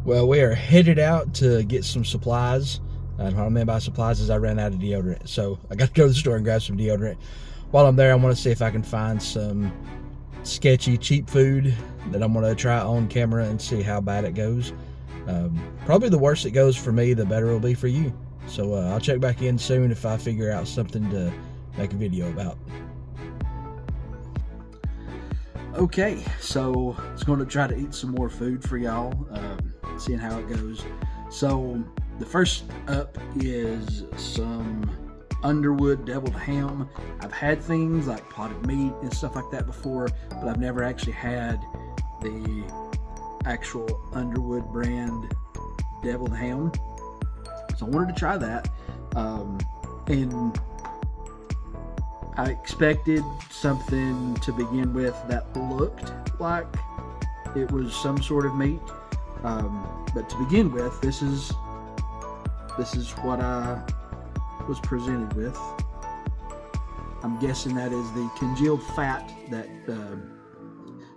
Well, we are headed out to get some supplies. And what I mean by supplies is I ran out of deodorant. So I got to go to the store and grab some deodorant. While I'm there, I want to see if I can find some sketchy, cheap food that I'm going to try on camera and see how bad it goes. Probably the worse it goes for me, the better it'll be for you. So I'll check back in soon if I figure out something to make a video about. Okay, so I was going to try to eat some more food for y'all, seeing how it goes. So the first up is some Underwood deviled ham. I've had things like potted meat and stuff like that before, but I've never actually had the actual Underwood brand deviled ham. So I wanted to try that, and I expected something to begin with that looked like it was some sort of meat, but to begin with, this is what I was presented with. I'm guessing that is the congealed fat that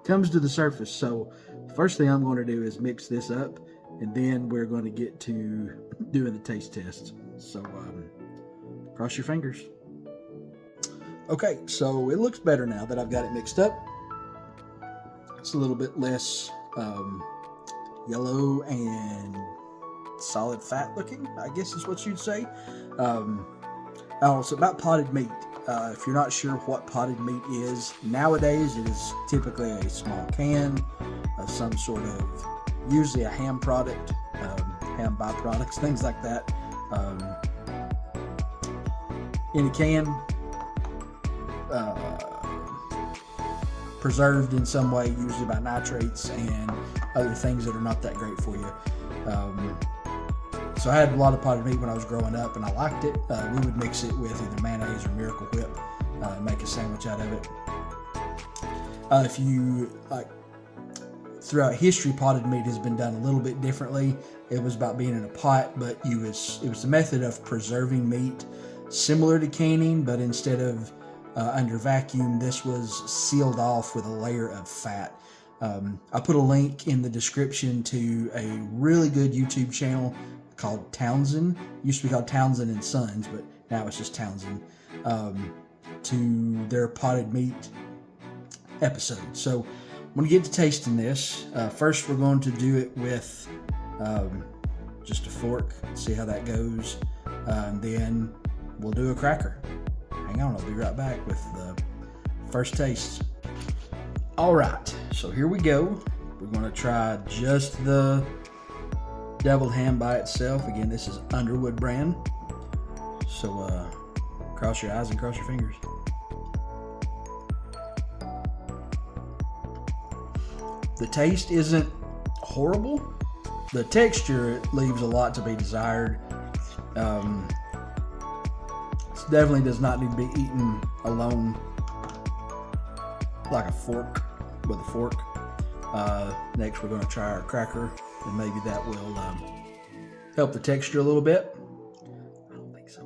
comes to the surface. So the first thing I'm going to do is mix this up, and then we're going to get to doing the taste test. So cross your fingers. Okay, so it looks better now that I've got it mixed up. It's a little bit less yellow and solid fat looking, I guess is what you'd say. Also, about potted meat. If you're not sure what potted meat is, nowadays it is typically a small can of some sort of, usually a ham product, ham byproducts, things like that, in a can. Preserved in some way, usually by nitrates and other things that are not that great for you. So I had a lot of potted meat when I was growing up, and I liked it. We would mix it with either mayonnaise or Miracle Whip, and make a sandwich out of it. If you like, throughout history, potted meat has been done a little bit differently. It was about being in a pot, but it was the method of preserving meat similar to canning, but instead of under vacuum, this was sealed off with a layer of fat. I put a link in the description to a really good YouTube channel called Townsends. It used to be called Townsend and Sons, but now it's just Townsend, to their potted meat episode. So I'm going to get to tasting this. First, we're going to do it with just a fork, see how that goes. And then we'll do a cracker. Hang on, I'll be right back with the first taste. All right, so here we go. We're going to try just the deviled ham by itself. Again, this is Underwood brand. So cross your eyes and cross your fingers. The taste isn't horrible. The texture leaves a lot to be desired. Definitely does not need to be eaten alone, like a fork, with a fork. Next, we're going to try our cracker, and maybe that will help the texture a little bit. I don't think so,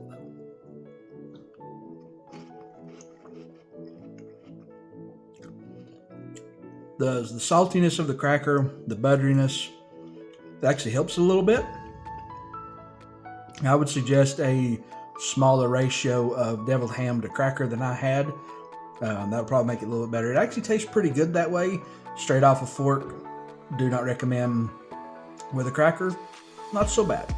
though. The saltiness of the cracker, the butteriness, it actually helps a little bit. I would suggest a smaller ratio of deviled ham to cracker than I had. That'll probably make it a little bit better. It actually tastes pretty good that way, straight off a fork. Do not recommend with a cracker. Not so bad.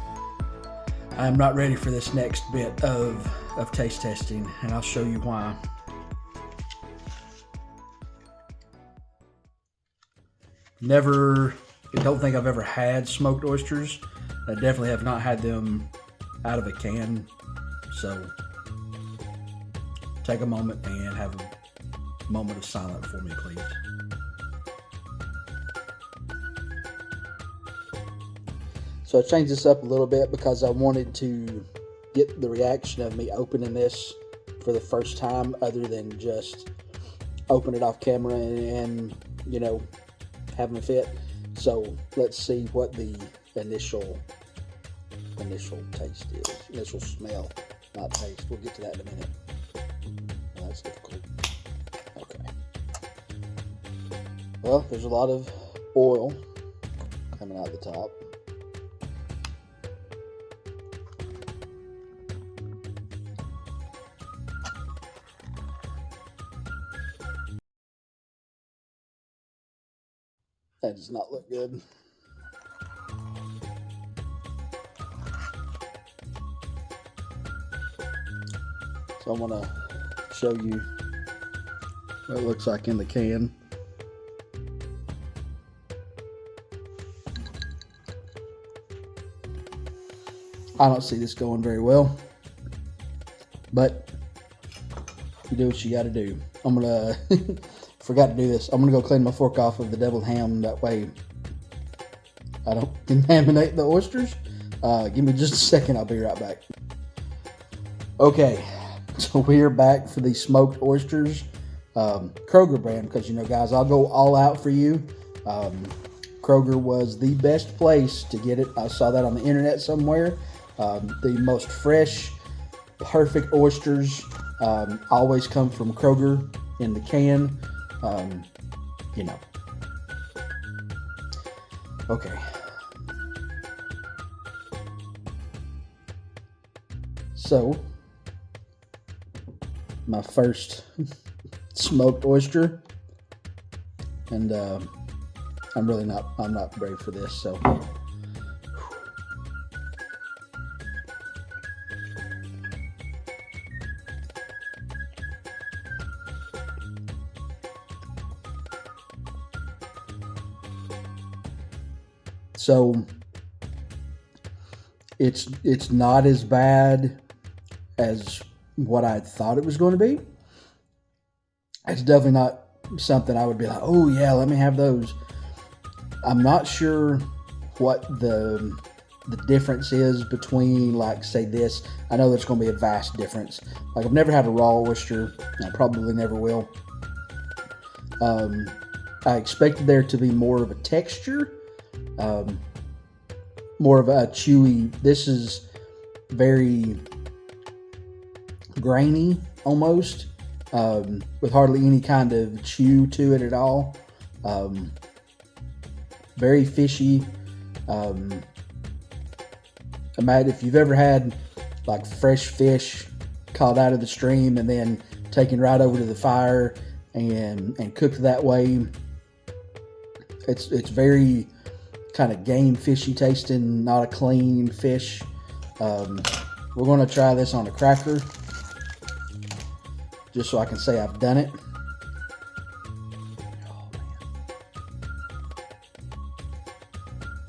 I'm not ready for this next bit of taste testing, and I'll show you why. I don't think I've ever had smoked oysters. I definitely have not had them out of a can. So take a moment and have a moment of silence for me, please. So I changed this up a little bit because I wanted to get the reaction of me opening this for the first time, other than just open it off camera and you know, having a fit. So let's see what the initial taste is. Initial smell, not taste. We'll get to that in a minute. Oh, that's difficult. Okay. Well, there's a lot of oil. coming out the top. That does not look good. So I'm going to show you what it looks like in the can. I don't see this going very well, but you do what you got to do. I'm going to, forgot to do this. I'm going to go clean my fork off of the deviled ham. That way I don't contaminate the oysters. Give me just a second. I'll be right back. Okay. So we are back for the smoked oysters, Kroger brand, because, you know, guys, I'll go all out for you. Kroger was the best place to get it. I saw that on the internet somewhere. The most fresh, perfect oysters always come from Kroger in the can. You know. Okay. So my first smoked oyster, and I'm not ready for this, so it's not as bad as what I thought it was going to be. It's definitely not something I would be like, oh yeah, let me have those. I'm not sure what the difference is between, like, say this. I know there's going to be a vast difference. Like, I've never had a raw oyster. I probably never will. I expected there to be more of a texture, more of a chewy. This is very grainy almost, with hardly any kind of chew to it at all. Very fishy. Imagine if you've ever had like fresh fish caught out of the stream and then taken right over to the fire and cooked that way. It's very kind of game fishy tasting, not a clean fish. We're going to try this on a cracker, just so I can say I've done it.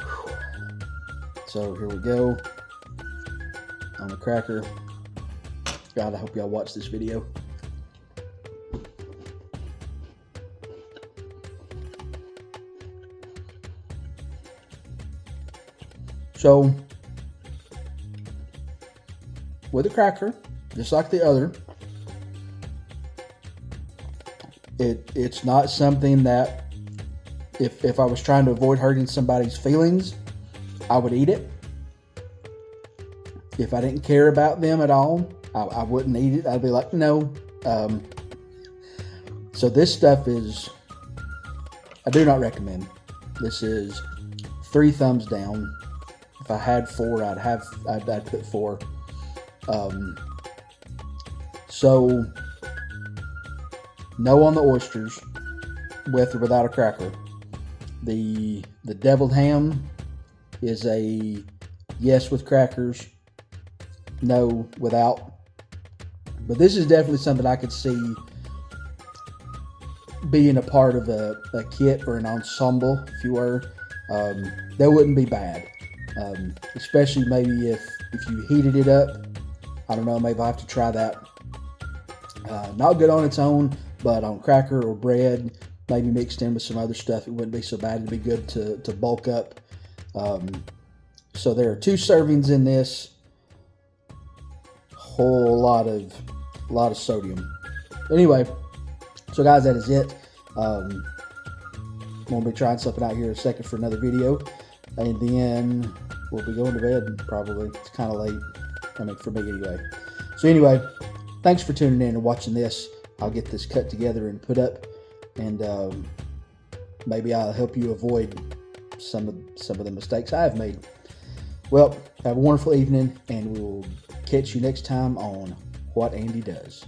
Oh, man. So here we go on the cracker. God, I hope y'all watch this video. So with a cracker, just like the other, it's not something that if I was trying to avoid hurting somebody's feelings, I would eat it. If I didn't care about them at all, I wouldn't eat it. I'd be like, no. So this stuff is, I do not recommend. This is 3 thumbs down. If I had 4, I'd put 4. So no on the oysters, with or without a cracker. The deviled ham is a yes with crackers, no without. But this is definitely something I could see being a part of a kit or an ensemble, if you were. That wouldn't be bad. Especially maybe if you heated it up. I don't know, maybe I'll have to try that. Not good on its own, but on cracker or bread, maybe mixed in with some other stuff, it wouldn't be so bad. It'd be good to bulk up. So there are 2 servings in this. Whole lot of sodium. Anyway, so guys, that is it. I'm gonna be trying something out here in a second for another video, and then we'll be going to bed probably. It's kind of late. I mean, for me anyway. So anyway, thanks for tuning in and watching this. I'll get this cut together and put up, and maybe I'll help you avoid some of the mistakes I have made. Well, have a wonderful evening, and we will catch you next time on What Andy Does.